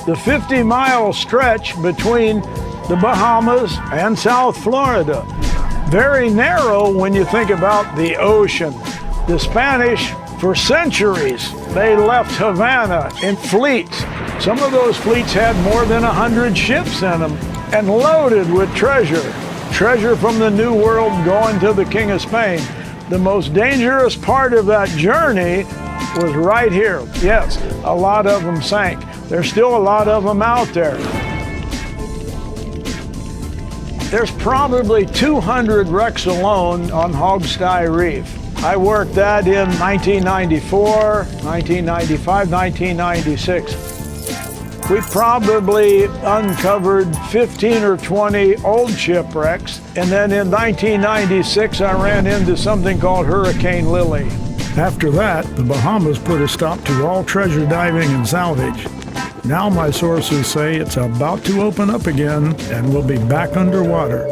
the 50-mile stretch between the Bahamas and South Florida. Very narrow when you think about the ocean. The Spanish, for centuries, they left Havana in fleets. Some of those fleets had more than 100 ships in them and loaded with treasure. Treasure from the New World going to the King of Spain. The most dangerous part of that journey was right here. Yes, a lot of them sank. There's still a lot of them out there. There's probably 200 wrecks alone on Hogstye Reef. I worked that in 1994, 1995, 1996. We probably uncovered 15 or 20 old shipwrecks, and then in 1996 I ran into something called Hurricane Lily. After that, the Bahamas put a stop to all treasure diving and salvage. Now my sources say it's about to open up again and we'll be back underwater.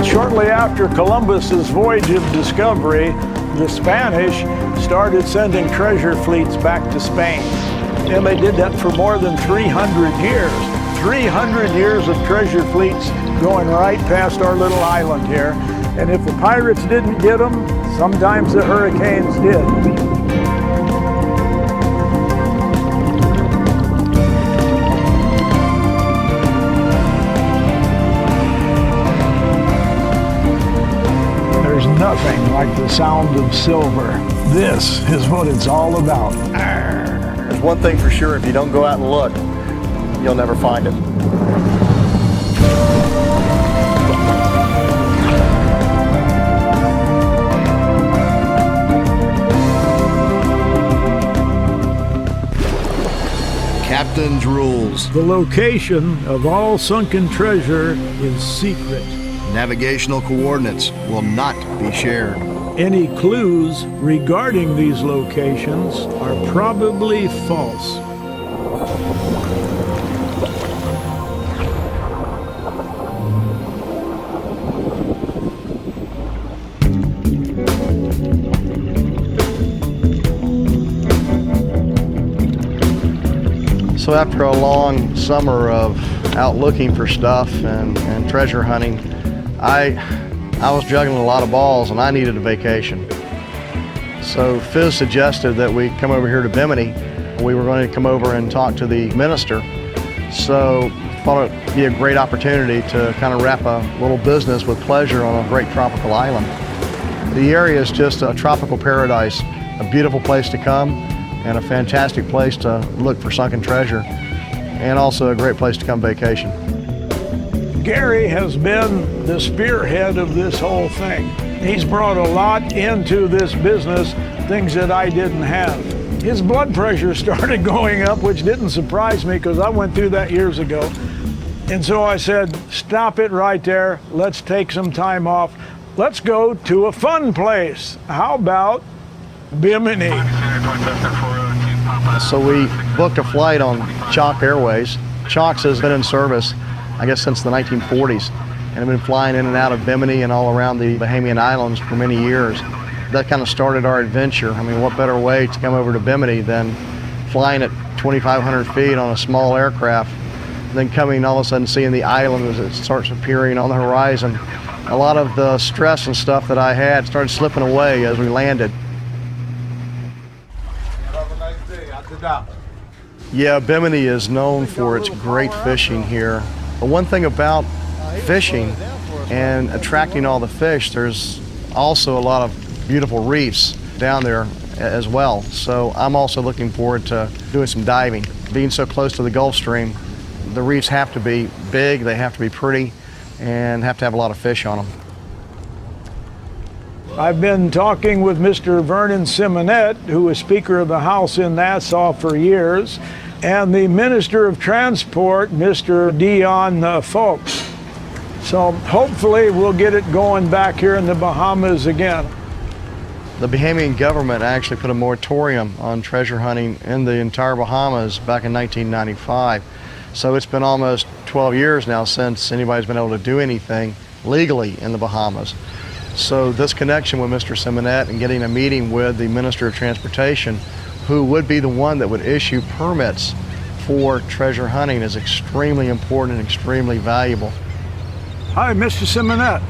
Shortly after Columbus's voyage of discovery, the Spanish started sending treasure fleets back to Spain. And they did that for more than 300 years. 300 years of treasure fleets going right past our little island here. And if the pirates didn't get them, sometimes the hurricanes did. Nothing like the sound of silver. This is what it's all about. There's one thing for sure, if you don't go out and look, you'll never find it. Captain's rules. The location of all sunken treasure is secret. Navigational coordinates will not be shared. Any clues regarding these locations are probably false. So after a long summer of out looking for stuff and treasure hunting, I was juggling a lot of balls and I needed a vacation. So Fizz suggested that we come over here to Bimini. We were going to come over and talk to the minister. So thought it'd be a great opportunity to kind of wrap a little business with pleasure on a great tropical island. The area is just a tropical paradise, a beautiful place to come and a fantastic place to look for sunken treasure, and also a great place to come vacation. Gary has been the spearhead of this whole thing. He's brought a lot into this business, things that I didn't have. His blood pressure started going up, which didn't surprise me because I went through that years ago. And so I said, stop it right there. Let's take some time off. Let's go to a fun place. How about Bimini? So we booked a flight on Chalk Airways. Chalk's has been in service, I guess, since the 1940s, and have been flying in and out of Bimini and all around the Bahamian Islands for many years. That kind of started our adventure. I mean, what better way to come over to Bimini than flying at 2,500 feet on a small aircraft, then coming all of a sudden seeing the island as it starts appearing on the horizon. A lot of the stress and stuff that I had started slipping away as we landed. Yeah, Bimini is known for its great fishing here. But one thing about fishing and attracting all the fish, there's also a lot of beautiful reefs down there as well. So I'm also looking forward to doing some diving. Being so close to the Gulf Stream, the reefs have to be big, they have to be pretty, and have to have a lot of fish on them. I've been talking with Mr. Vernon Simonette, who was Speaker of the House in Nassau for years, and the Minister of Transport, Mr. Dion Fowlkes. So hopefully we'll get it going back here in the Bahamas again. The Bahamian government actually put a moratorium on treasure hunting in the entire Bahamas back in 1995. So it's been almost 12 years now since anybody's been able to do anything legally in the Bahamas. So this connection with Mr. Simonette and getting a meeting with the Minister of Transportation, who would be the one that would issue permits for treasure hunting, is extremely important and extremely valuable. Hi, Mr. Simonette.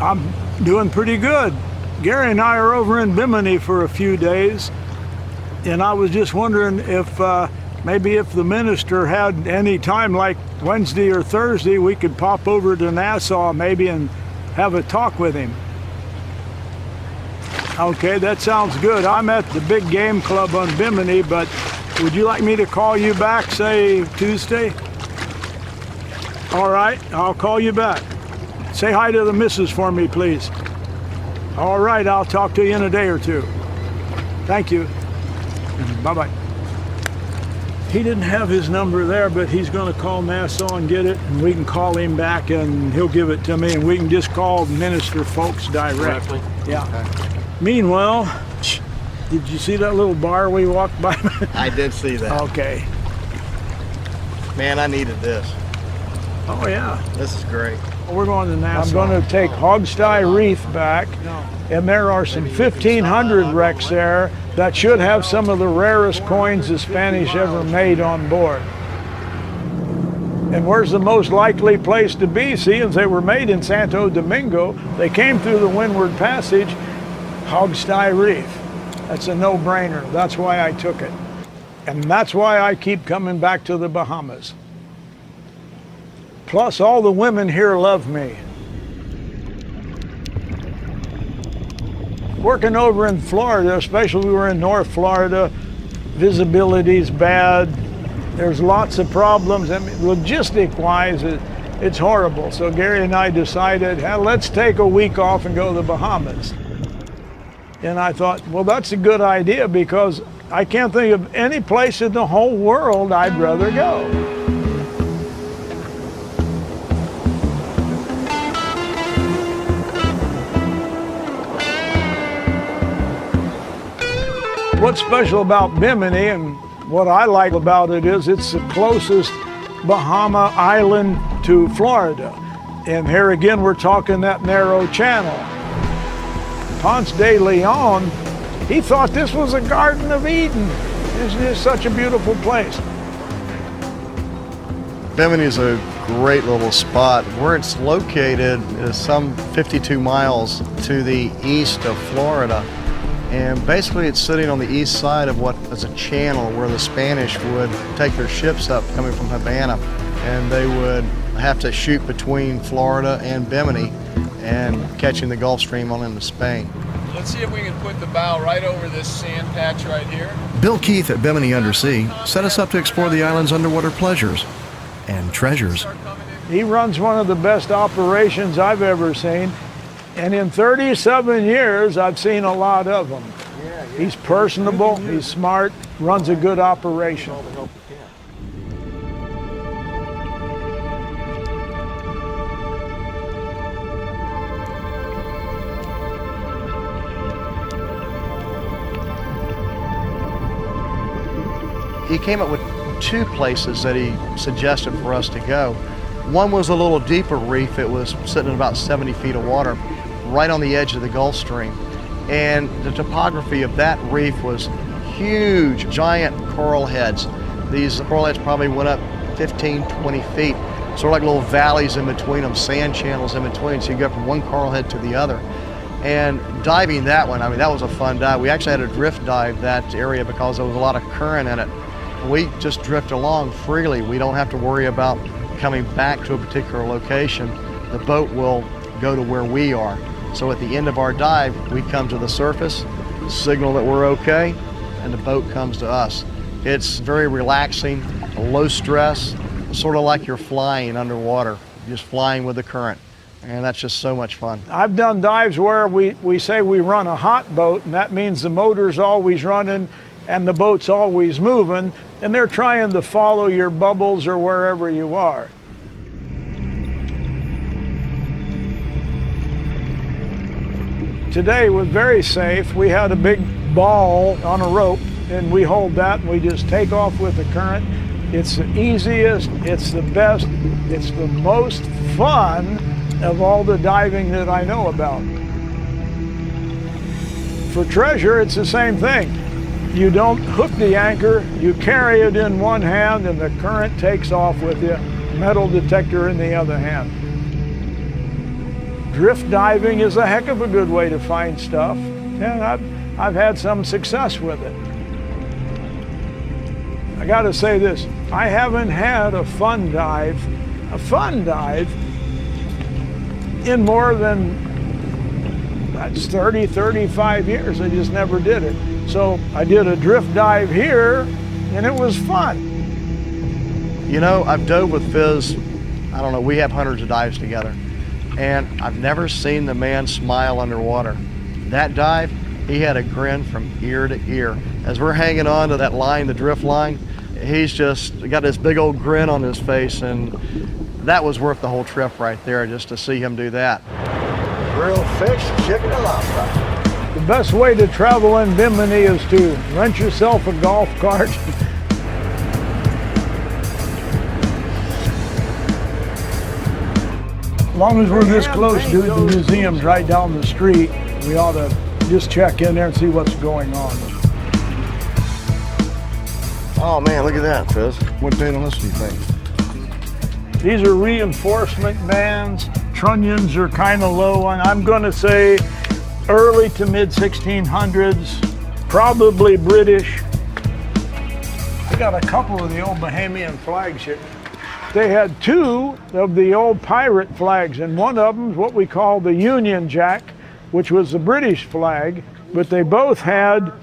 I'm doing pretty good. Gary and I are over in Bimini for a few days, and I was just wondering if maybe if the minister had any time, like Wednesday or Thursday, we could pop over to Nassau maybe and have a talk with him. Okay, that sounds good. I'm at the Big Game Club on Bimini, but would you like me to call you back, say, Tuesday? All right, I'll call you back. Say hi to the missus for me, please. All right, I'll talk to you in a day or two. Thank you. Bye-bye. He didn't have his number there, but he's going to call Nassau and get it, and we can call him back, and he'll give it to me, and we can just call Minister Folks directly. Yeah. Okay. Meanwhile, did you see that little bar we walked by? I did see that. Okay. Man, I needed this. Oh, yeah. This is great. We're going to Nassau. I'm going to take Hogsty Reef back, and there are some 1,500 wrecks there that should have some of the rarest coins the Spanish ever made on board. And where's the most likely place to be? Seeing they were made in Santo Domingo, they came through the Windward Passage, Hogsty Reef. That's a no-brainer. That's why I took it. And that's why I keep coming back to the Bahamas. Plus, all the women here love me. Working over in Florida, especially we were in North Florida, visibility's bad. There's lots of problems. I mean, logistic-wise, it's horrible. So Gary and I decided, hey, let's take a week off and go to the Bahamas. And I thought, well, that's a good idea because I can't think of any place in the whole world I'd rather go. What's special about Bimini and what I like about it is it's the closest Bahama island to Florida. And here again, we're talking that narrow channel. Ponce de Leon, he thought this was a Garden of Eden. It's just such a beautiful place. Bimini is a great little spot. Where it's located is some 52 miles to the east of Florida. And basically it's sitting on the east side of what is a channel where the Spanish would take their ships up coming from Havana, and they would have to shoot between Florida and Bimini and catching the Gulf Stream on into Spain. Let's see if we can put the bow right over this sand patch right here. Bill Keith at Bimini Undersea set us up to explore the island's underwater pleasures and treasures. He runs one of the best operations I've ever seen. And in 37 years, I've seen a lot of them. He's personable, he's smart, runs a good operation. He came up with two places that he suggested for us to go. One was a little deeper reef. It was sitting at about 70 feet of water, right on the edge of the Gulf Stream. And the topography of that reef was huge, giant coral heads. These coral heads probably went up 15, 20 feet, sort of like little valleys in between them, sand channels in between, so you go from one coral head to the other. And diving that one, I mean, that was a fun dive. We actually had to drift dive that area because there was a lot of current in it. We just drift along freely. We don't have to worry about coming back to a particular location. The boat will go to where we are. So at the end of our dive, we come to the surface, signal that we're okay, and the boat comes to us. It's very relaxing, low stress, sort of like you're flying underwater, just flying with the current. And that's just so much fun. I've done dives where we say we run a hot boat, and that means the motor's always running and the boat's always moving, and they're trying to follow your bubbles or wherever you are. Today was very safe. We had a big ball on a rope, and we hold that and we just take off with the current. It's the easiest, it's the best, it's the most fun of all the diving that I know about. For treasure, it's the same thing. You don't hook the anchor, you carry it in one hand and the current takes off with you, metal detector in the other hand. Drift diving is a heck of a good way to find stuff, and I've had some success with it. I gotta say this, I haven't had a fun dive in more than 30, 35 years. I just never did it. So I did a drift dive here and it was fun. You know, I've dove with Fizz, I don't know, we have hundreds of dives together, and I've never seen the man smile underwater. That dive, he had a grin from ear to ear. As we're hanging on to that line, the drift line, he's just got this big old grin on his face, and that was worth the whole trip right there, just to see him do that. Grilled fish, chicken, and lobster. The best way to travel in Bimini is to rent yourself a golf cart. As long as we're this close, dude, the museum's right down the street. We ought to just check in there and see what's going on. Oh man, look at that, Fizz. What date on this do you think? These are reinforcement bands. Trunnions are kind of low, and I'm going to say early to mid 1600s, probably British. I got a couple of the old Bahamian flags here. They had two of the old pirate flags, and one of them is what we call the Union Jack, which was the British flag, but they both had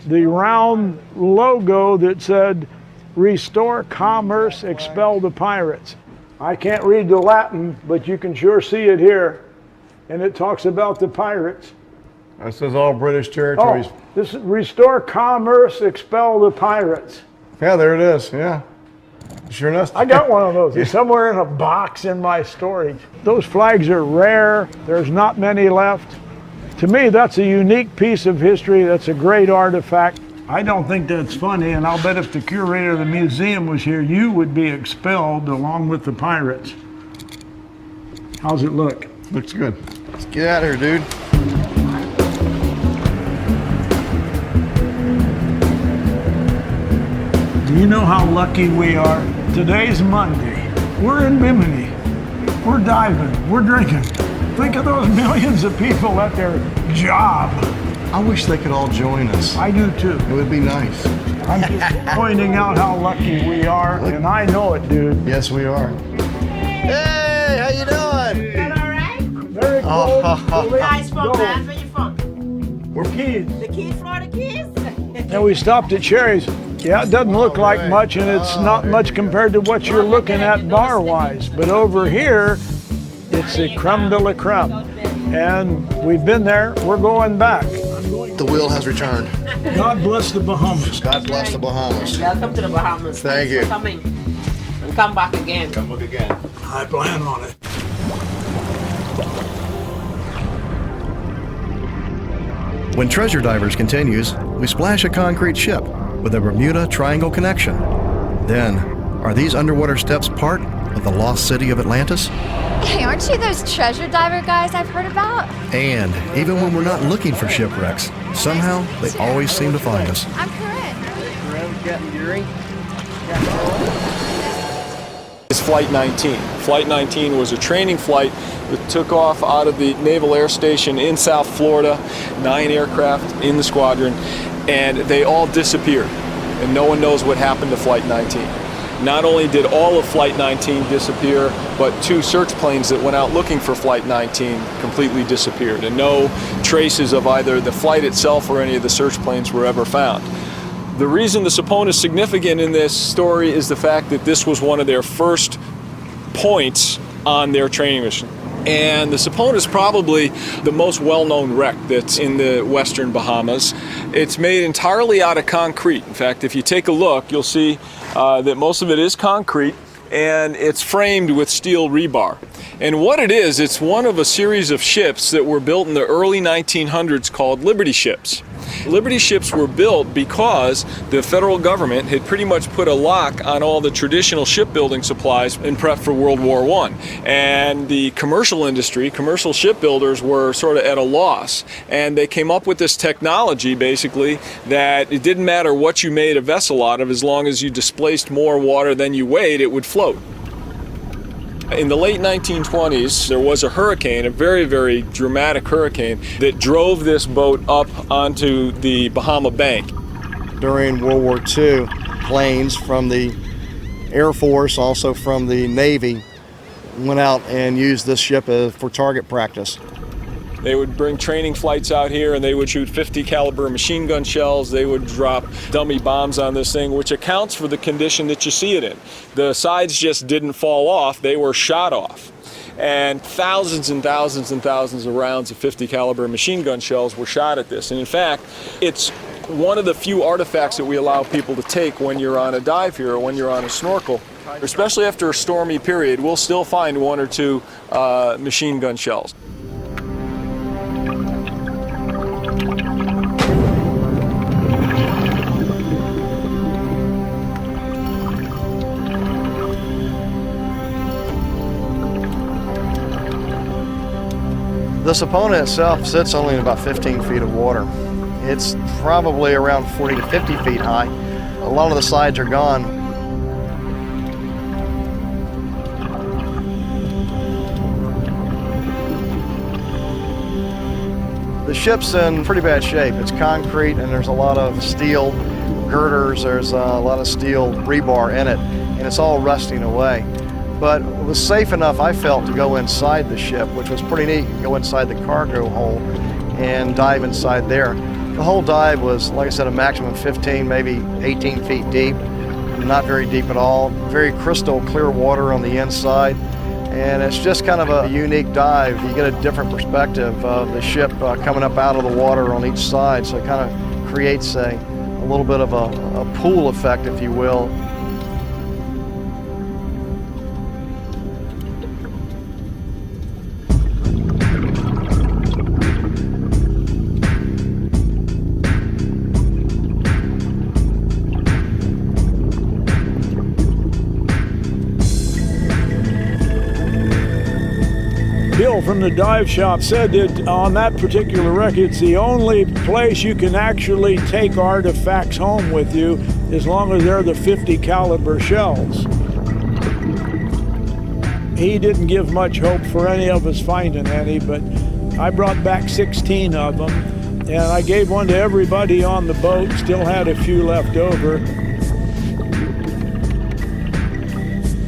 the round logo that said, "Restore commerce, expel the pirates." I can't read the Latin, but you can sure see it here, and it talks about the pirates. This is all British territories. Oh, this is restore commerce, expel the pirates. Yeah, there it is, yeah. Sure enough. I got one of those. It's somewhere in a box in my storage. Those flags are rare. There's not many left. To me, that's a unique piece of history. That's a great artifact. I don't think that's funny, and I'll bet if the curator of the museum was here, you would be expelled along with the pirates. How's it look? Looks good. Let's get out of here, dude. Do you know how lucky we are? Today's Monday. We're in Bimini. We're diving. We're drinking. Think of those millions of people at their job. I wish they could all join us. I do too. It would be nice. I'm just pointing out how lucky we are, and I know it, dude. Yes, we are. Hey, how you doing? That all right? Very cold. Where you from, man? Where you from? We're Keys. The Keys, Florida Keys? And we stopped at Cherry's. Yeah, it doesn't look like much, and it's not much compared to what you're looking at bar-wise. But over here, it's the creme de la creme. And we've been there. We're going back. The wheel has returned. God bless the Bahamas. God bless the Bahamas. Welcome to the Bahamas. Thank Thanks you. for coming. And come back again. Come look again. I plan on it. When Treasure Divers continues, we splash a concrete ship with a Bermuda Triangle connection. Then, are these underwater steps part of the lost city of Atlantis? Hey, aren't you those treasure diver guys I've heard about? And even when we're not looking for shipwrecks, somehow they always seem to find us. I'm Corinne. It's Flight 19. Flight 19 was a training flight that took off out of the Naval Air Station in South Florida, 9 aircraft in the squadron, and they all disappeared. And no one knows what happened to Flight 19. Not only did all of Flight 19 disappear, but 2 search planes that went out looking for Flight 19 completely disappeared, and no traces of either the flight itself or any of the search planes were ever found. The reason the Sapone is significant in this story is the fact that this was one of their first points on their training mission. And the Sapone is probably the most well-known wreck that's in the western Bahamas. It's made entirely out of concrete. In fact, if you take a look, you'll see that most of it is concrete, and it's framed with steel rebar. And what it is, it's one of a series of ships that were built in the early 1900s called Liberty ships. Liberty ships were built because the federal government had pretty much put a lock on all the traditional shipbuilding supplies in prep for World War I. And the commercial industry, commercial shipbuilders were sort of at a loss. And they came up with this technology, basically, that it didn't matter what you made a vessel out of, as long as you displaced more water than you weighed, it would float. In the late 1920s, there was a hurricane, a very, very dramatic hurricane, that drove this boat up onto the Bahama Bank. During World War II, planes from the Air Force, also from the Navy, went out and used this ship for target practice. They would bring training flights out here and they would shoot 50 caliber machine gun shells. They would drop dummy bombs on this thing, which accounts for the condition that you see it in. The sides just didn't fall off, they were shot off. And thousands and thousands and thousands of rounds of 50 caliber machine gun shells were shot at this. And in fact, it's one of the few artifacts that we allow people to take when you're on a dive here or when you're on a snorkel. Especially after a stormy period, we'll still find one or two machine gun shells. The Sapona itself sits only in about 15 feet of water. It's probably around 40 to 50 feet high. A lot of the sides are gone. The ship's in pretty bad shape. It's concrete and there's a lot of steel girders, there's a lot of steel rebar in it, and it's all rusting away. But it was safe enough, I felt, to go inside the ship, which was pretty neat. You go inside the cargo hold and dive inside there. The whole dive was, like I said, a maximum 15, maybe 18 feet deep. Not very deep at all. Very crystal clear water on the inside. And it's just kind of a unique dive. You get a different perspective of the ship coming up out of the water on each side. So it kind of creates a little bit of a pool effect, if you will. Bill from the dive shop said that on that particular wreck, it's the only place you can actually take artifacts home with you as long as they're the 50 caliber shells. He didn't give much hope for any of us finding any, but I brought back 16 of them, and I gave one to everybody on the boat, still had a few left over.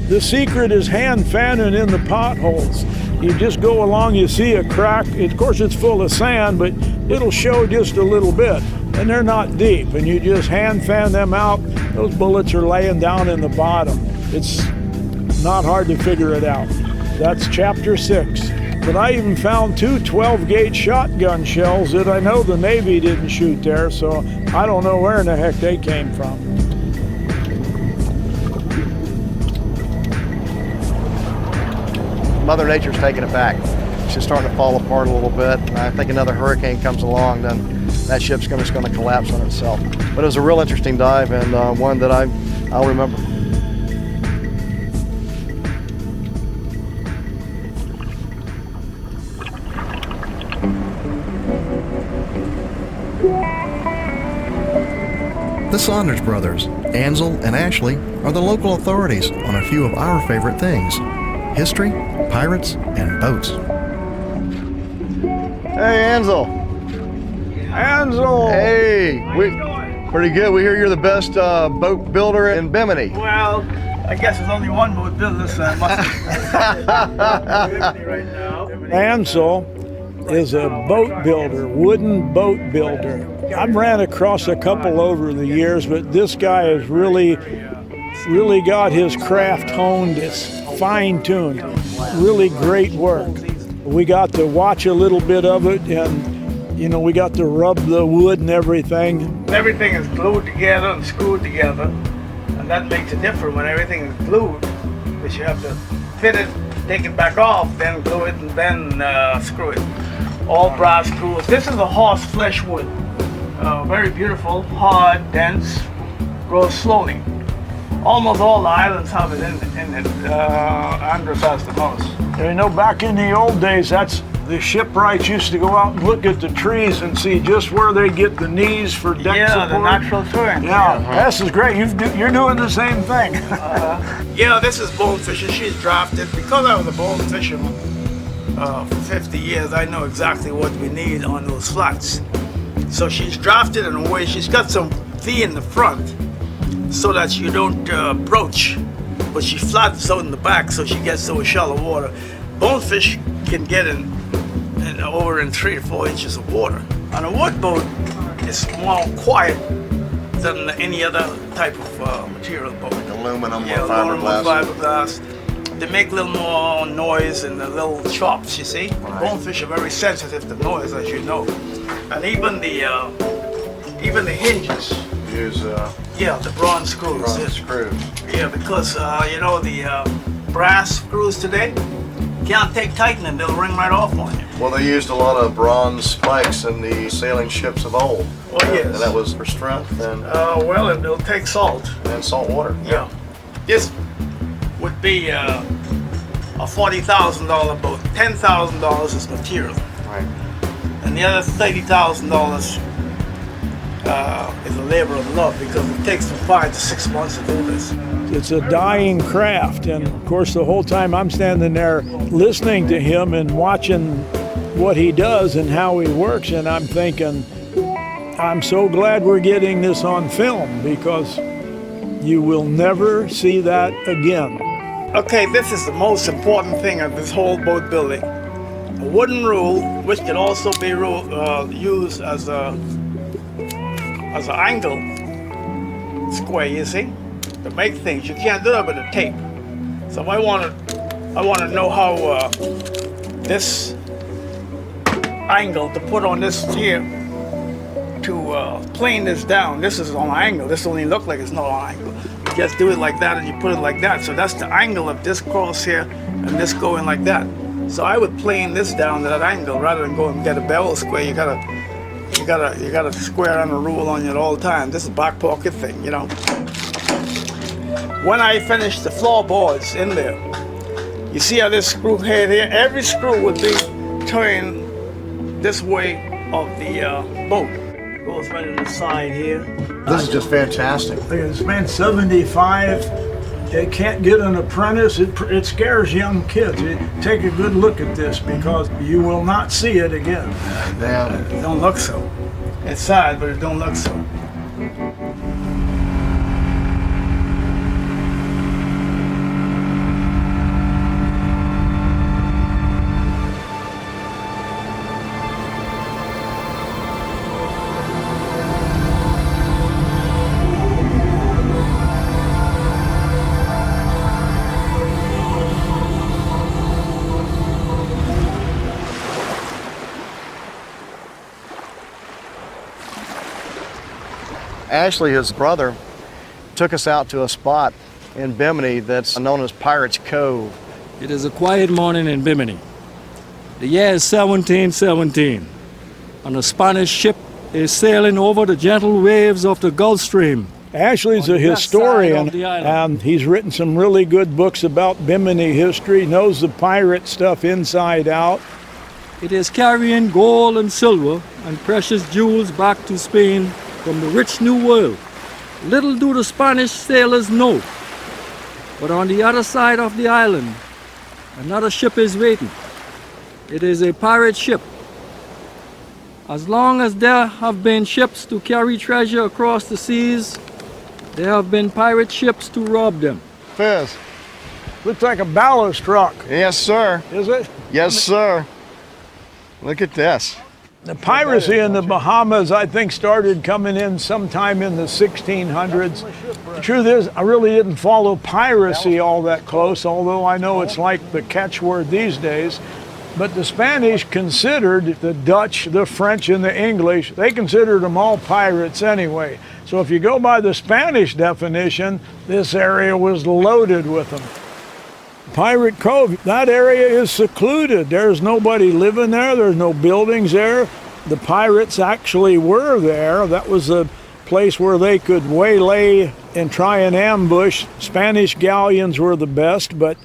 The secret is hand fanning in the potholes. You just go along, you see a crack. Of course, it's full of sand, but it'll show just a little bit. And they're not deep, and you just hand fan them out. Those bullets are laying down in the bottom. It's not hard to figure it out. That's chapter 6. But I even found 2 12-gauge shotgun shells that I know the Navy didn't shoot there, so I don't know where in the heck they came from. Mother Nature's taking it back. It's just starting to fall apart a little bit. And I think another hurricane comes along, then that ship's just going to collapse on itself. But it was a real interesting dive and one that I'll remember. The Saunders brothers, Ansel and Ashley, are the local authorities on a few of our favorite things: history, pirates, and boats. Hey, Ansel. Ansel! Hey, pretty good. We hear you're the best boat builder in Bimini. Well, I guess there's only one boat builder, so I must right now. Ansel is a boat builder, wooden boat builder. I've ran across a couple over the years, but this guy has really got his craft honed. It's fine-tuned. Really great work. We got to watch a little bit of it, and you know, we got to rub the wood and everything. Everything is glued together and screwed together, and that makes it different when everything is glued, because you have to fit it, take it back off, then glue it, and then screw it. All brass screws. This is a horse flesh wood. very beautiful, hard, dense, grows slowly. Almost all the islands have it in it. Andros has the most. You know, back in the old days, the shipwrights used to go out and look at the trees and see just where they get the knees for deck support. The natural turn. Yeah, this is great. You're doing the same thing. Yeah, this is bonefish, and she's drafted. Because I was a bone fisherman for 50 years, I know exactly what we need on those flats. So she's drafted in a way, she's got some V in the front so that you don't broach, but she flattens out in the back so she gets over shallow water. Bonefish can get over in 3 to 4 inches of water. On a wood boat, it's more quiet than any other type of material boat. Like aluminum Yeah, or fiberglass. fiberglass. They make a little more noise and the little chops, you see. Right. Bonefish are very sensitive to noise, as you know. And even the hinges. Use The bronze screws. bronze screws. Yeah, because the brass screws today can't take tightening; they'll ring right off on you. Well, they used a lot of bronze spikes in the sailing ships of old. Oh yes. And that was for strength and It'll take salt. salt water. Yeah. This would be a $40,000 boat. $10,000 is material, Right. and the other $30,000 is a labor of love because it takes from 5 to 6 months to do this. It's a dying craft, and of course the whole time I'm standing there listening to him and watching what he does and how he works, and I'm thinking, I'm so glad we're getting this on film because you will never see that again. Okay, this is the most important thing of this whole boat building. A wooden rule, which can also be used as an angle square, you see, to make things. You can't do that with a tape. So I want to know how this angle to put on this here to plane this down. This is on an angle. This don't even look like it's not on an angle. You just do it like that and you put it like that. So that's the angle of this cross here and this going like that. So I would plane this down to that angle rather than go and get a bevel square. You gotta square on a rule on you at all times. This is a back pocket thing, you know. When I finish the floorboards in there, you see how this screw head here? Every screw would be turned this way of the boat. It goes right to the side here. This is just fantastic. Look at this man, 75. They can't get an apprentice. It scares young kids. Take a good look at this because you will not see it again. Damn. It don't look so. It's sad, but it don't look so. Ashley, his brother, took us out to a spot in Bimini that's known as Pirates Cove. It is a quiet morning in Bimini. The year is 1717, and a Spanish ship is sailing over the gentle waves of the Gulf Stream. Ashley's a historian, and he's written some really good books about Bimini history, knows the pirate stuff inside out. It is carrying gold and silver and precious jewels back to Spain from the rich New World. Little do the Spanish sailors know, but on the other side of the island, another ship is waiting. It is a pirate ship. As long as there have been ships to carry treasure across the seas, there have been pirate ships to rob them. Fizz. Looks like a ballast truck. Yes, sir. Is it? Yes, sir. Look at this. The piracy in the Bahamas, I think, started coming in sometime in the 1600s. The truth is, I really didn't follow piracy all that close, although I know it's like the catchword these days. But the Spanish considered the Dutch, the French, and the English, they considered them all pirates anyway. So if you go by the Spanish definition, this area was loaded with them. Pirate Cove, that area is secluded. There's nobody living there. There's no buildings there. the pirates actually were there. That was a place where they could waylay and try and ambush. Spanish galleons were the best, but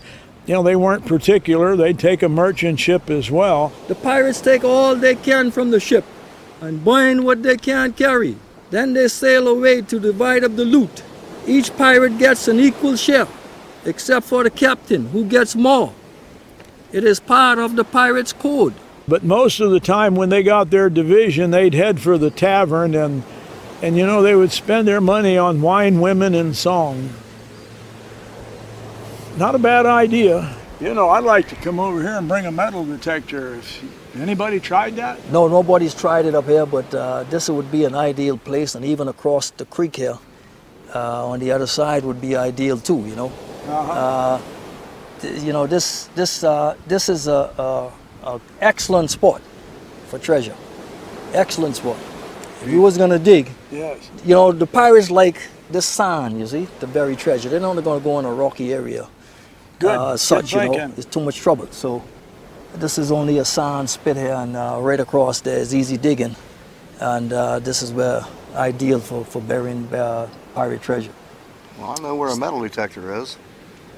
they weren't particular. They'd take a merchant ship as well. The pirates take all they can from the ship and burn what they can't carry. Then they sail away to divide up the loot. Each pirate gets an equal share, except for the captain, who gets more. It is part of the pirates' code. But most of the time when they got their division, they'd head for the tavern and they would spend their money on wine, women, and song. Not a bad idea. I'd like to come over here and bring a metal detector. Anybody tried that? No, nobody's tried it up here, but this would be an ideal place, and even across the creek here on the other side would be ideal too, Uh-huh. This is a excellent spot for treasure. Excellent spot. If you was gonna dig, yes. The pirates like the sand, you see, to bury treasure. They're not gonna go in a rocky area. Good. Such, Good thinking. it's too much trouble. So this is only a sand spit here, and right across there is easy digging, and this is where ideal for burying pirate treasure. Well, I know where a metal detector is.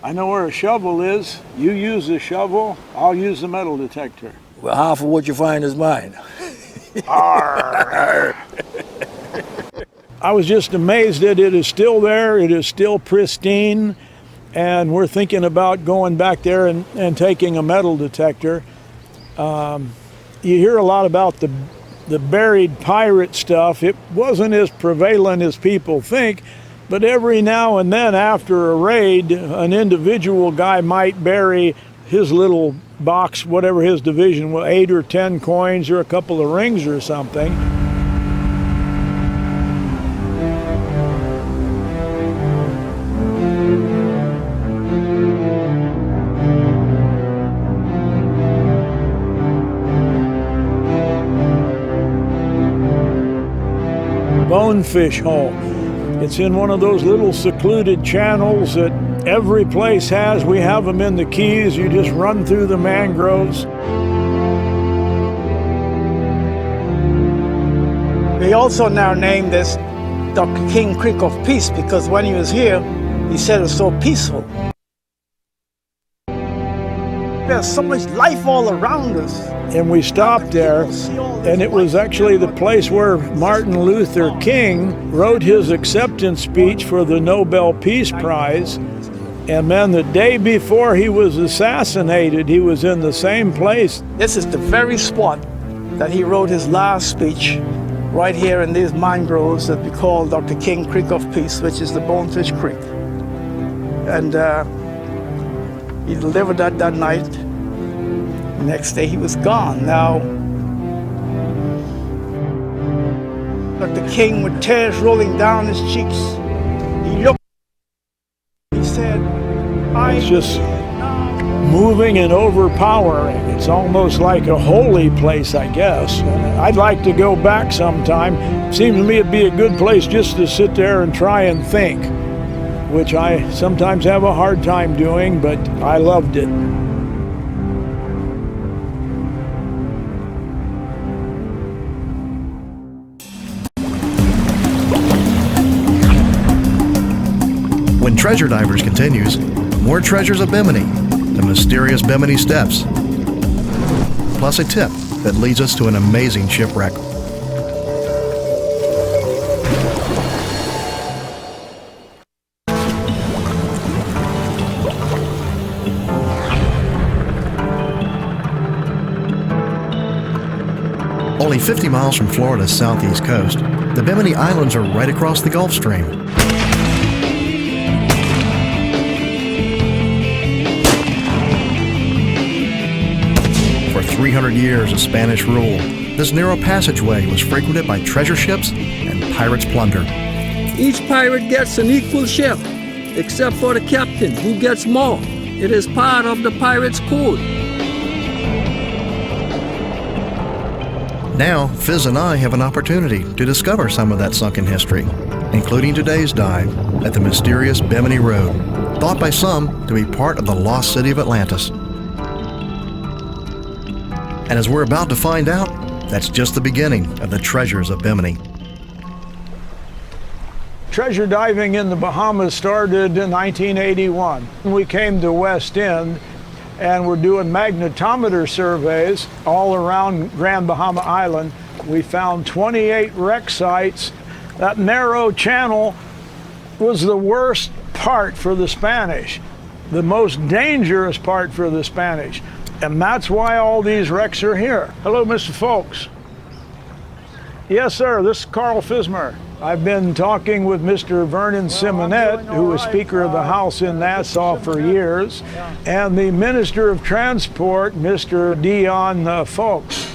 I know where a shovel is. You use the shovel, I'll use the metal detector. Well, half of what you find is mine. I was just amazed that it is still there. It is still pristine, and we're thinking about going back there and taking a metal detector. You hear a lot about the buried pirate stuff. It wasn't as prevalent as people think, but every now and then after a raid, an individual guy might bury his little box, whatever his division was, 8 or 10 coins or a couple of rings or something. Bonefish Hole. It's in one of those little secluded channels that every place has. We have them in the Keys. You just run through the mangroves. They also now named this Dr. King Creek of Peace because when he was here, he said it was so peaceful. There's so much life all around us. And we stopped there, and it was actually the place where Martin Luther King wrote his acceptance speech for the Nobel Peace Prize. And then the day before he was assassinated, he was in the same place. This is the very spot that he wrote his last speech, right here in these mangroves that we call Dr. King Creek of Peace, which is the Bonefish Creek. And he delivered that night. Next day he was gone. Now, Dr. King, with tears rolling down his cheeks, he looked, he said, It's just moving and overpowering. It's almost like a holy place, I guess. I'd like to go back sometime. Seems to me it'd be a good place just to sit there and try and think, which I sometimes have a hard time doing, but I loved it. When Treasure Divers continues, more treasures of Bimini, the mysterious Bimini Steps, plus a tip that leads us to an amazing shipwreck. Only 50 miles from Florida's southeast coast, the Bimini Islands are right across the Gulf Stream. For 300 years of Spanish rule, this narrow passageway was frequented by treasure ships and pirates' plunder. Each pirate gets an equal share, except for the captain, who gets more. It is part of the pirates' code. Now, Fizz and I have an opportunity to discover some of that sunken history, including today's dive at the mysterious Bimini Road, thought by some to be part of the lost city of Atlantis. And as we're about to find out, That's just the beginning of the treasures of Bimini. Treasure diving in the Bahamas started in 1981. We came to West End and we're doing magnetometer surveys all around Grand Bahama Island. We found 28 wreck sites. That narrow channel was the worst part for the Spanish, the most dangerous part for the Spanish. And that's why all these wrecks are here. Hello, Mr. Folks. Yes, sir, this is Carl Fismer. I've been talking with Mr. Vernon Simonette, who was Speaker of the House in Nassau for years, and the Minister of Transport, Mr. Dion Folks.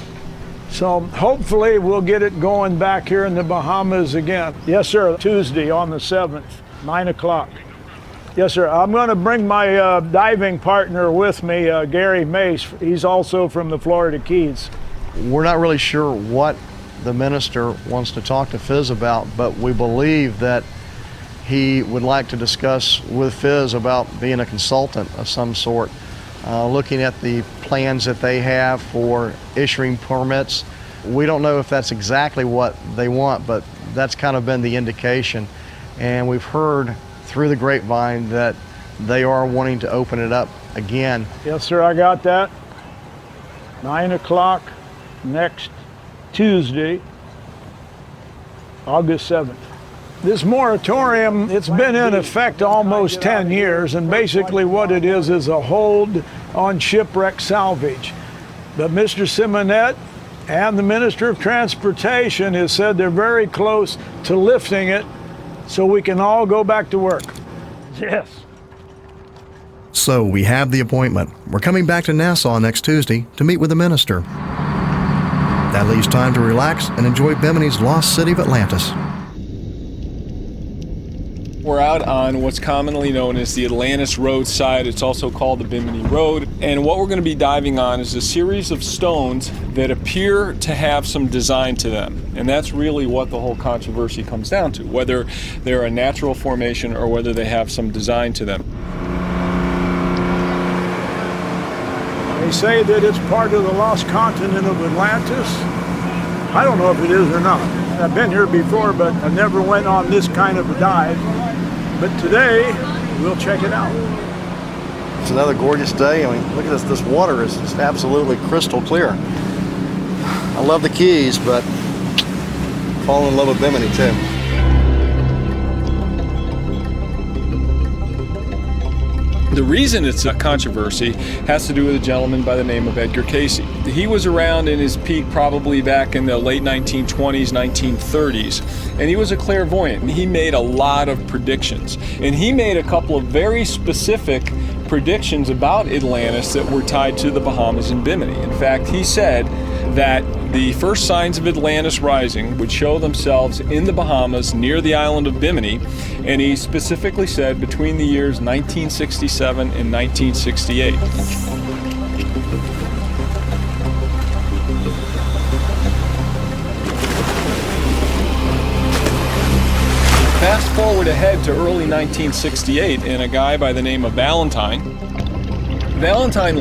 So hopefully we'll get it going back here in the Bahamas again. Yes, sir, Tuesday on the 7th, 9 o'clock. Yes, sir. I'm going to bring my diving partner with me, Gary Mace. He's also from the Florida Keys. We're not really sure what the minister wants to talk to Fizz about, but we believe that he would like to discuss with Fizz about being a consultant of some sort, looking at the plans that they have for issuing permits. We don't know if that's exactly what they want, but that's kind of been the indication. And we've heard through the grapevine that they are wanting to open it up again. Yes, sir, I got that. 9 o'clock next Tuesday, August 7th. This moratorium, it's been in effect almost 10 years, and basically what it is a hold on shipwreck salvage. But Mr. Simonette and the Minister of Transportation has said they're very close to lifting it so we can all go back to work. Yes. So we have the appointment. We're coming back to Nassau next Tuesday to meet with the minister. That leaves time to relax and enjoy Bimini's lost city of Atlantis. We're out on what's commonly known as the Atlantis Road side. It's also called the Bimini Road. And what we're going to be diving on is a series of stones that appear to have some design to them. And that's really what the whole controversy comes down to, whether they're a natural formation or whether they have some design to them. They say that it's part of the lost continent of Atlantis. I don't know if it is or not. I've been here before, but I never went on this kind of a dive. But today, we'll check it out. It's another gorgeous day. I mean, look at this. This water is just absolutely crystal clear. I love the Keys, but fall in love with Bimini too. The reason it's a controversy has to do with a gentleman by the name of Edgar Cayce. He was around in his peak probably back in the late 1920s, 1930s, and he was a clairvoyant. He made a lot of predictions, and he made a couple of very specific predictions about Atlantis that were tied to the Bahamas and Bimini. In fact, he said that the first signs of Atlantis rising would show themselves in the Bahamas near the island of Bimini, and he specifically said between the years 1967 and 1968. Fast forward ahead to early 1968, and a guy by the name of Valentine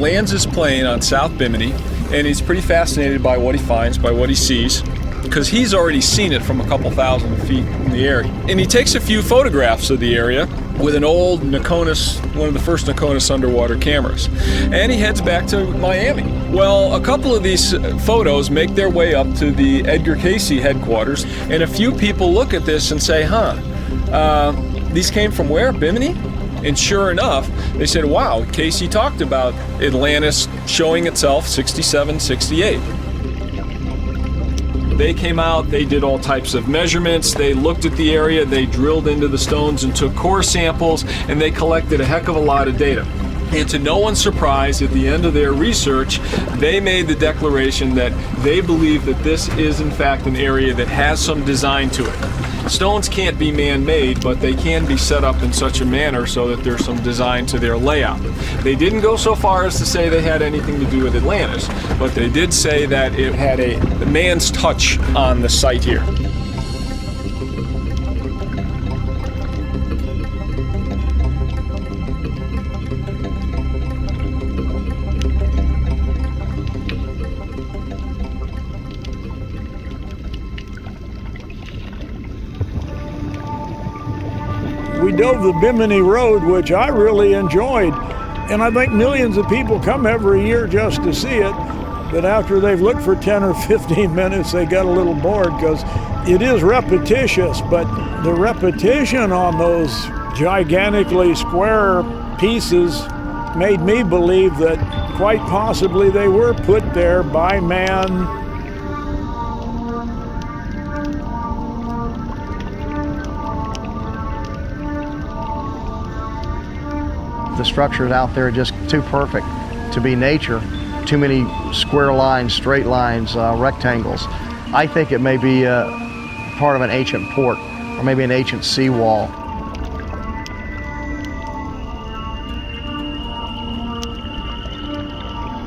lands his plane on South Bimini, and he's pretty fascinated by what he finds, by what he sees, because he's already seen it from a couple thousand feet in the air. And he takes a few photographs of the area with an old Nikonis, one of the first Nikonis underwater cameras. And he heads back to Miami. Well, a couple of these photos make their way up to the Edgar Cayce headquarters, and a few people look at this and say, these came from where? Bimini? And sure enough, they said, wow, Cayce talked about Atlantis showing itself 67, 68. They came out, they did all types of measurements, they looked at the area, they drilled into the stones and took core samples, and they collected a heck of a lot of data. And to no one's surprise, at the end of their research, they made the declaration that they believe that this is in fact an area that has some design to it. Stones can't be man-made, but they can be set up in such a manner so that there's some design to their layout. They didn't go so far as to say they had anything to do with Atlantis, but they did say that it had a man's touch on the site here. dove the Bimini Road, which I really enjoyed. And I think millions of people come every year just to see it. But after they've looked for 10 or 15 minutes, they got a little bored because it is repetitious. But the repetition on those gigantically square pieces made me believe that quite possibly they were put there by man. The structures out there are just too perfect to be nature. Too many square lines, straight lines, rectangles. I think it may be part of an ancient port or maybe an ancient seawall.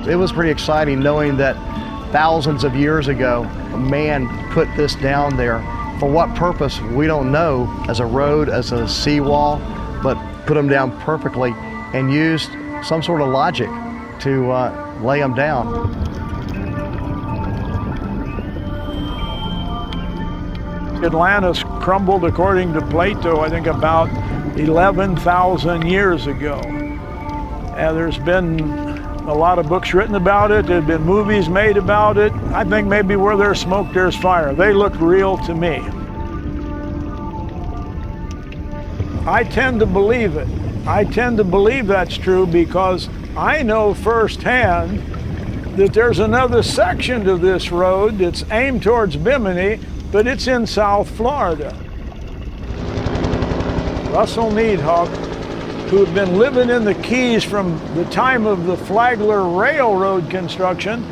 It was pretty exciting knowing that thousands of years ago, a man put this down there. For what purpose, we don't know, as a road, as a seawall, but put them down perfectly and used some sort of logic to lay them down. Atlantis crumbled, according to Plato, I think about 11,000 years ago. And there's been a lot of books written about it. There have been movies made about it. I think maybe where there's smoke, there's fire. They look real to me. I tend to believe it. I tend to believe that's true because I know firsthand that there's another section to this road that's aimed towards Bimini, but it's in South Florida. Russell Needhawk, who had been living in the Keys from the time of the Flagler Railroad construction,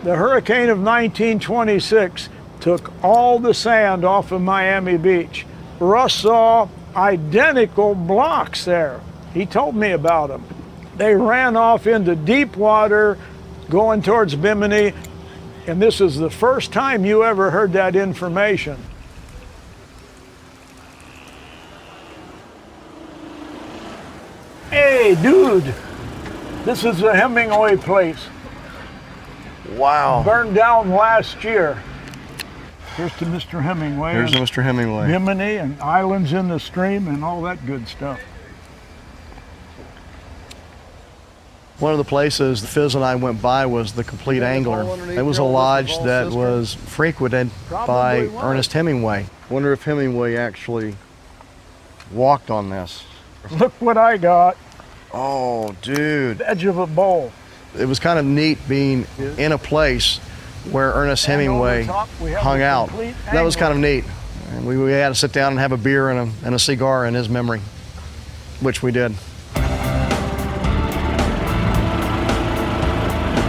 the hurricane of 1926 took all the sand off of Miami Beach. Russ saw identical blocks there. He told me about them. They ran off into deep water going towards Bimini, and this is the first time you ever heard that information. Hey, dude, this is the Hemingway place. Wow. Burned down last year. Here's to Mr. Hemingway. Here's to Mr. Hemingway. Bimini and islands in the stream and all that good stuff. One of the places Fizz and I went by was the Complete Angler. It was a lodge that was frequented by Ernest Hemingway. Wonder if Hemingway actually walked on this. Look what I got. Oh, dude. Edge of a bowl. It was kind of neat being in a place where Ernest Hemingway hung out. That was kind of neat. And we had to sit down and have a beer and a cigar in his memory, which we did.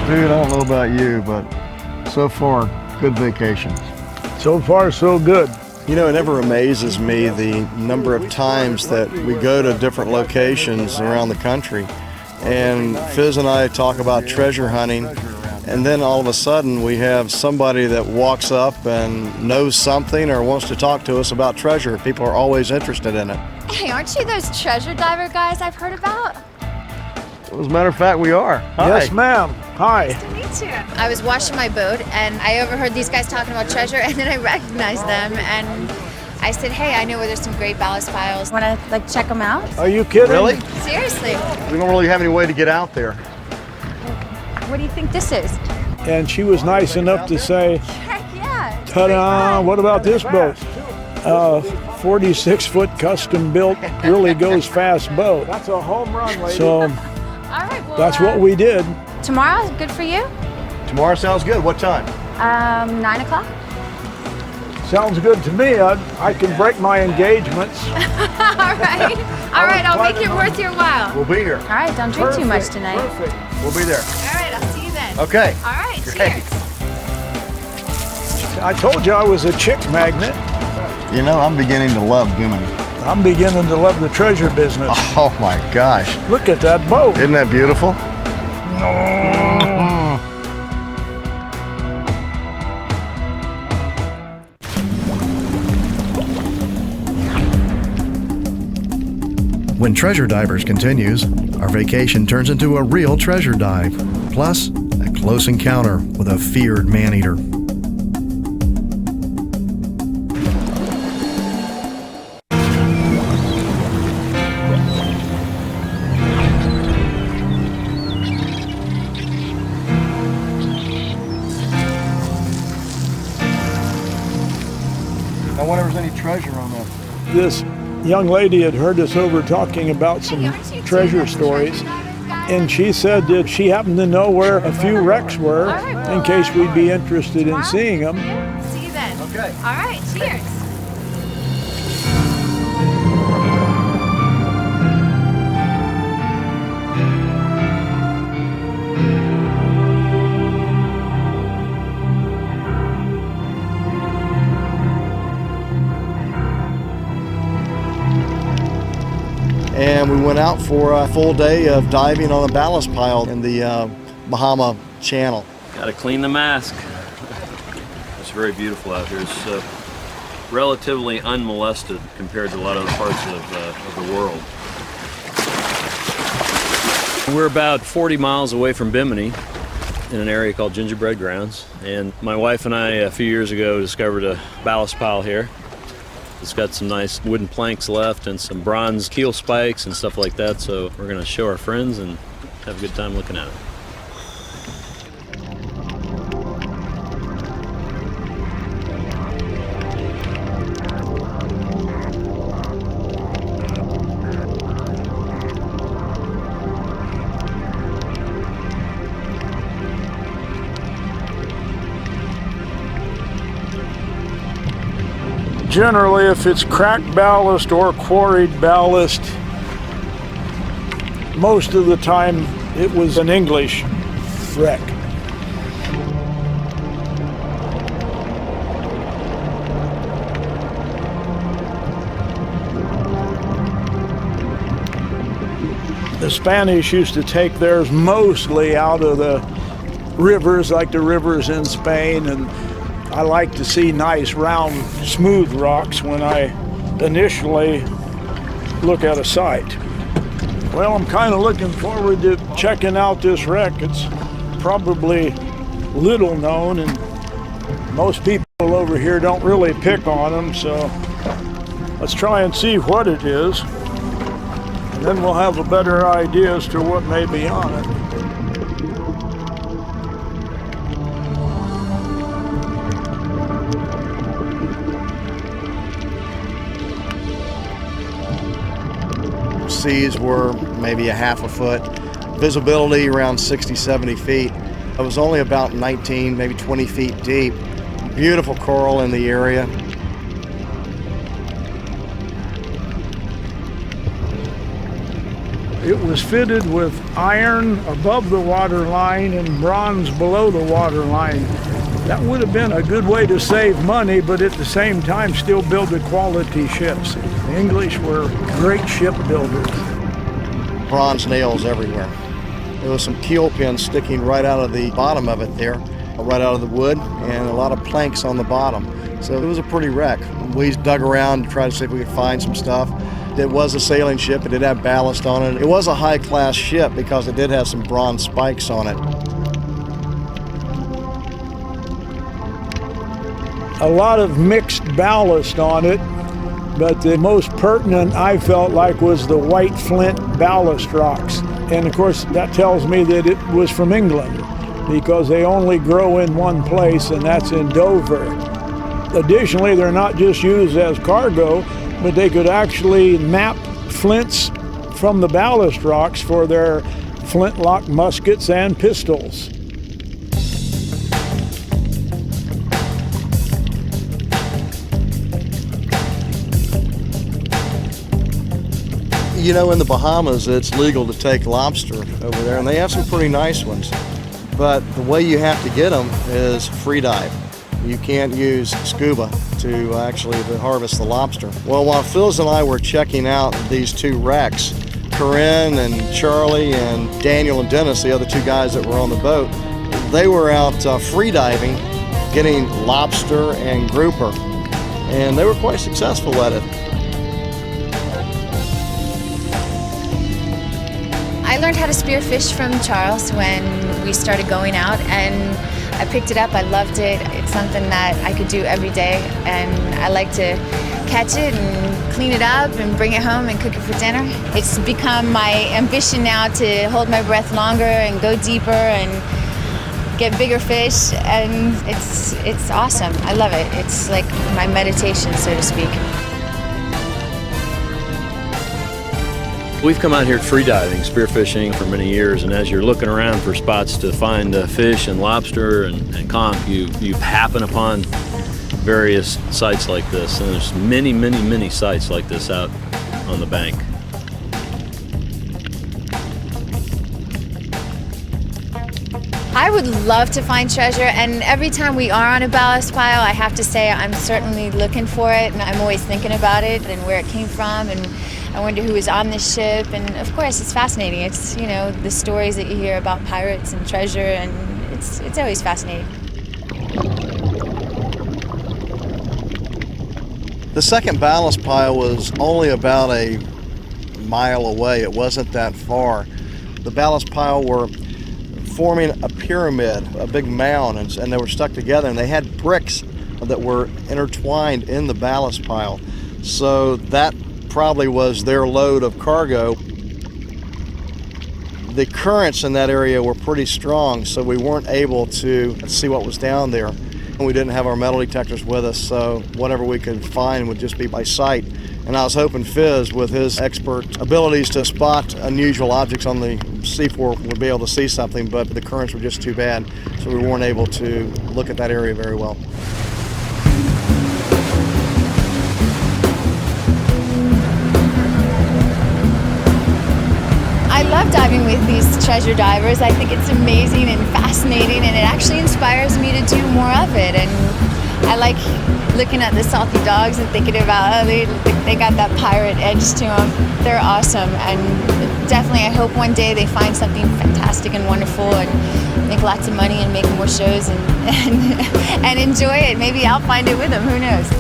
Dude, I don't know about you, but so far, good vacation. So far, so good. You know, it never amazes me the number of times that we go to different locations around the country, and Fizz and I talk about treasure hunting, and then all of a sudden we have somebody that walks up and knows something or wants to talk to us about treasure. People are always interested in it. Hey, aren't you those treasure diver guys I've heard about? As a matter of fact, we are. Hi. Yes, ma'am. Hi. Nice to meet you. I was washing my boat and I overheard these guys talking about treasure and then I recognized them and I said, hey, I know where there's some great ballast piles. Want to check them out? Are you kidding? Really? Seriously. We don't really have any way to get out there. What do you think this is? And she was nice enough to say, Heck yeah. ta-da, what about this boat? 46-foot custom built, really goes fast boat. That's a home run, lady. So all right, well, that's what we did. Tomorrow's good for you? Tomorrow sounds good. What time? 9 o'clock? Sounds good to me. I can break my engagements. All right. All right, I'll make it worth your while. We'll be here. All right, don't drink too much tonight. Perfect. We'll be there. All right, I'll see you then. Okay. All right, Great. cheers. I told you I was a chick magnet. You know, I'm beginning to love Bimini. I'm beginning to love the treasure business. Oh my gosh. Look at that boat. Isn't that beautiful? When Treasure Divers continues, our vacation turns into a real treasure dive, plus a close encounter with a feared man-eater. there's any treasure on that. This young lady had heard us over talking about some treasure stories, and she said that she happened to know where a few wrecks were in case we'd be interested in seeing them. See you then. Okay. All right, cheers. And we went out for a full day of diving on a ballast pile in the Bahama Channel. Got to clean the mask. It's very beautiful out here. It's relatively unmolested compared to a lot of other parts of the world. We're about 40 miles away from Bimini in an area called Gingerbread Grounds. And my wife and I, a few years ago, discovered a ballast pile here. It's got some nice wooden planks left and some bronze keel spikes and stuff like that, so we're going to show our friends and have a good time looking at it. Generally, if it's cracked ballast or quarried ballast, most of the time it was an English wreck. The Spanish used to take theirs mostly out of the rivers, like the rivers in Spain, and I like to see nice, round, smooth rocks when I initially look at a site. Well, I'm kind of looking forward to checking out this wreck. It's probably little known, and most people over here don't really pick on them, so let's try and see what it is, and then we'll have a better idea as to what may be on it. Seas were maybe a half a foot, visibility around 60, 70 feet. It was only about 19, maybe 20 feet deep. Beautiful coral in the area. It was fitted with iron above the water line and bronze below the water line. That would have been a good way to save money, but at the same time still build the quality ships. The English were great shipbuilders. Bronze nails everywhere. There was some keel pins sticking right out of the bottom of it there, right out of the wood, and a lot of planks on the bottom. So it was a pretty wreck. We dug around to try to see if we could find some stuff. It was a sailing ship. It did have ballast on it. It was a high-class ship because it did have some bronze spikes on it. A lot of mixed ballast on it, but the most pertinent I felt like was the white flint ballast rocks. And of course that tells me that it was from England because they only grow in one place, and that's in Dover. Additionally, they're not just used as cargo, but they could actually nap flints from the ballast rocks for their flintlock muskets and pistols. You know, in the Bahamas, it's legal to take lobster over there, and they have some pretty nice ones. But the way you have to get them is free dive. You can't use scuba to actually harvest the lobster. Well, while Phyllis and I were checking out these two wrecks, Corinne and Charlie and Daniel and Dennis, the other two guys that were on the boat, they were out free diving, getting lobster and grouper, and they were quite successful at it. I learned how to spearfish from Charles when we started going out, and I picked it up. I loved it. It's something that I could do every day, and I like to catch it and clean it up and bring it home and cook it for dinner. It's become my ambition now to hold my breath longer and go deeper and get bigger fish, and it's awesome. I love it. It's like my meditation, so to speak. We've come out here free diving, spearfishing for many years, and as you're looking around for spots to find fish and lobster and conch, you happen upon various sites like this, and there's many sites like this out on the bank. I would love to find treasure, and every time we are on a ballast pile, I have to say I'm certainly looking for it, and I'm always thinking about it and where it came from, and I wonder who was on this ship. And of course, it's fascinating. It's, you know, the stories that you hear about pirates and treasure, and it's always fascinating. The second ballast pile was only about a mile away. It wasn't that far. The ballast pile were forming a pyramid, a big mound, and they were stuck together, and they had bricks that were intertwined in the ballast pile. So that probably was their load of cargo. The currents in that area were pretty strong, so we weren't able to see what was down there. And we didn't have our metal detectors with us, so whatever we could find would just be by sight. And I was hoping Fizz, with his expert abilities to spot unusual objects on the seafloor, would be able to see something, but the currents were just too bad, so we weren't able to look at that area very well. I love diving with these treasure divers. I think it's amazing and fascinating, and it actually inspires me to do more of it. And I like looking at the salty dogs and thinking about, oh, they got that pirate edge to them. They're awesome, and definitely I hope one day they find something fantastic and wonderful and make lots of money and make more shows and enjoy it. Maybe I'll find it with them, who knows?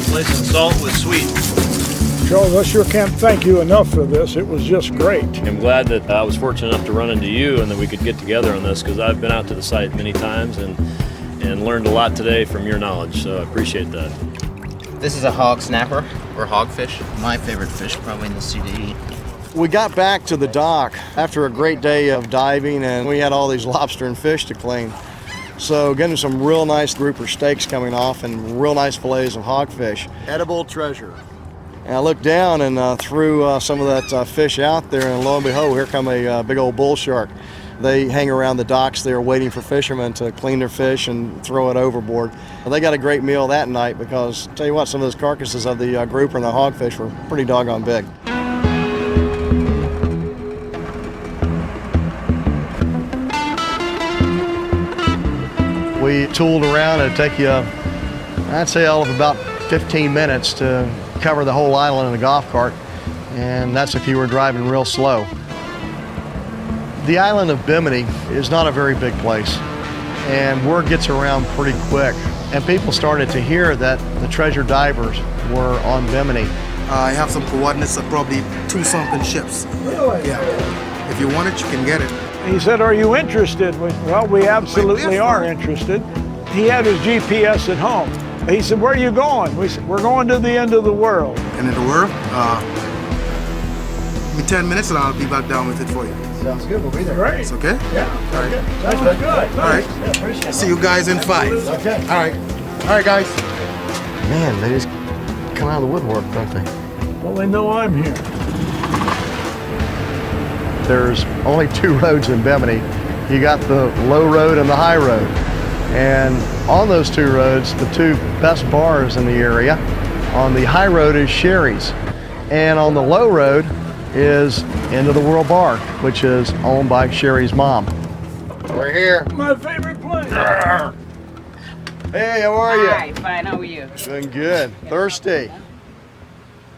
Replacing salt with sweet. Charles, I sure can't thank you enough for this. It was just great. I'm glad that I was fortunate enough to run into you and that we could get together on this, because I've been out to the site many times and learned a lot today from your knowledge, so I appreciate that. This is a hog snapper, or hogfish. My favorite fish probably in the sea to eat. We got back to the dock after a great day of diving, and we had all these lobster and fish to clean. So getting some real nice grouper steaks coming off and real nice fillets of hogfish. Edible treasure. And I looked down and threw some of that fish out there, and lo and behold, here come a big old bull shark. They hang around the docks there waiting for fishermen to clean their fish and throw it overboard. And they got a great meal that night because, tell you what, some of those carcasses of the grouper and the hogfish were pretty doggone big. We tooled around. It'd take you, I'd say, all of about 15 minutes to cover the whole island in a golf cart, and that's if you were driving real slow. The island of Bimini is not a very big place, and word gets around pretty quick, and people started to hear that the treasure divers were on Bimini. I have some coordinates of probably 2 sunken ships. Really? Yeah. If you want it, you can get it. He said, "Are you interested?" Well, we absolutely are interested. He had his GPS at home. He said, "Where are you going?" We said, "We're going to the end of the world." End of the world? Give me 10 minutes and I'll be back down with it for you. Sounds good. We'll be there. Great. It's okay? Yeah. All right. Sounds good. All right. Yeah, appreciate it. See you guys in 5. Okay. All right. All right, guys. Man, they just come out of the woodwork, don't they? Well, they know I'm here. There's only 2 roads in Bimini. You got the low road and the high road. And on those 2 roads, the 2 best bars in the area, on the high road is Sherry's. And on the low road is End of the World Bar, which is owned by Sherry's mom. We're here. My favorite place. Hey, how are you? Hi, fine, how are you? Doing good. Thirsty.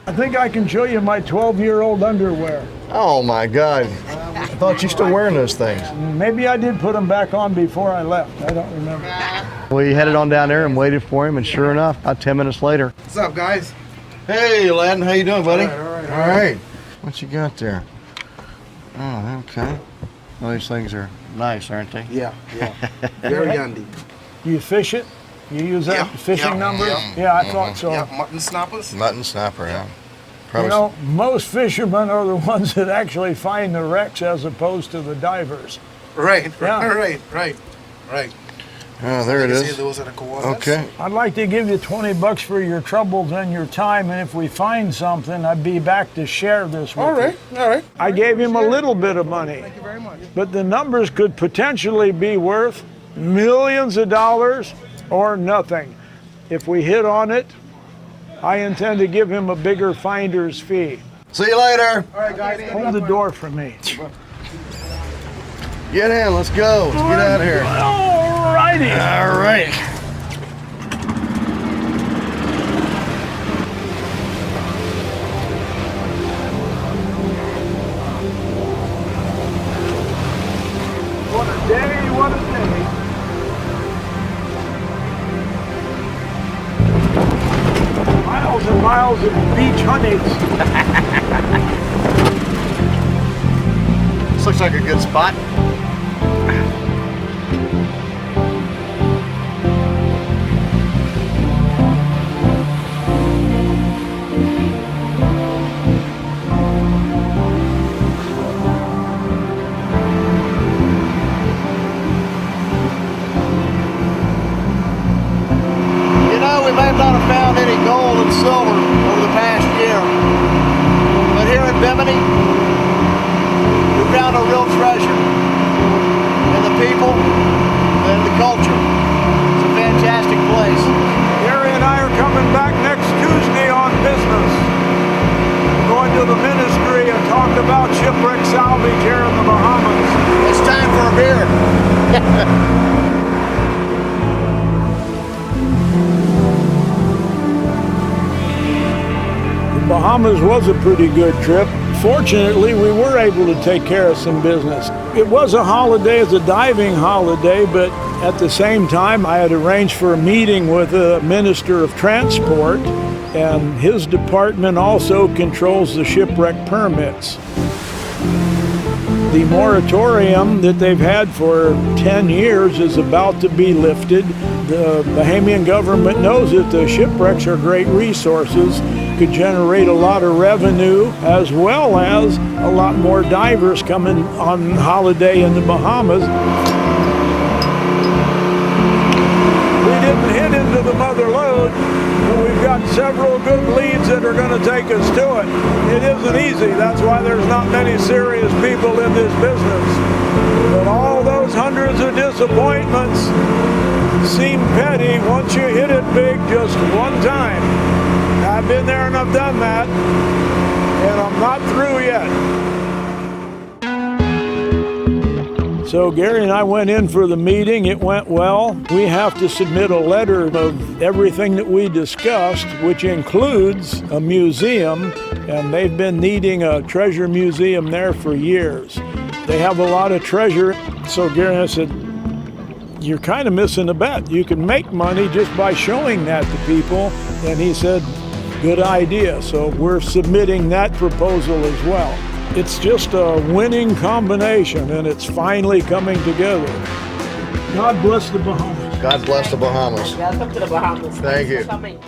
I think I can show you my 12-year-old underwear. Oh my God. I thought you still wearing those things. Maybe I did put them back on before I left. I don't remember. We headed on down there and waited for him, and sure enough, about 10 minutes later. What's up, guys? Hey, Aladdin, how you doing, buddy? All right. All right. What you got there? Oh, okay. Well, these things are nice, aren't they? Yeah. Very handy. You fish it? You use that fishing number? Yeah, I thought so. Yeah, mutton snappers? Mutton snapper, yeah. You know, most fishermen are the ones that actually find the wrecks as opposed to the divers. Right, Yeah. right. Oh, there it You see is. those are the coordinates? Okay. I'd like to give you $20 for your troubles and your time, and if we find something, I'd be back to share this with All right, you. all right. I gave him a little bit of money. Thank you very much. But the numbers could potentially be worth millions of dollars or nothing. If we hit on it, I intend to give him a bigger finder's fee. See you later. All right, guys. Hold the door for me. Get in. Let's go. Let's get out of here. All righty. All right. What a day, what a day. Miles and miles of beach honeys. This looks like a good spot. You know, we may not have found any gold and silver over the past year, but here in Bimini, we found a real treasure in the people and the culture. It's a fantastic place. Gary and I are coming back next Tuesday on business. We're going to the ministry and talk about shipwreck salvage here in the Bahamas. It's time for a beer. The Bahamas was a pretty good trip. Fortunately, we were able to take care of some business. It was a holiday, it's a diving holiday, but at the same time, I had arranged for a meeting with a minister of transport, and his department also controls the shipwreck permits. The moratorium that they've had for 10 years is about to be lifted. The Bahamian government knows that the shipwrecks are great resources, could generate a lot of revenue, as well as a lot more divers coming on holiday in the Bahamas. We didn't hit into the mother lode, but we've got several good leads that are going to take us to it. It isn't easy. That's why there's not many serious people in this business. But all those hundreds of disappointments seem petty once you hit it big just one time. I've been there and I've done that, and I'm not through yet. So Gary and I went in for the meeting. It went well. We have to submit a letter of everything that we discussed, which includes a museum, and they've been needing a treasure museum there for years. They have a lot of treasure. So Gary and I said, you're kind of missing a bet. You can make money just by showing that to people. And he said, good idea. So we're submitting that proposal as well. It's just a winning combination, and it's finally coming together. God bless the Bahamas. God bless the Bahamas. Welcome to the Bahamas. Thank you. Thanks for coming.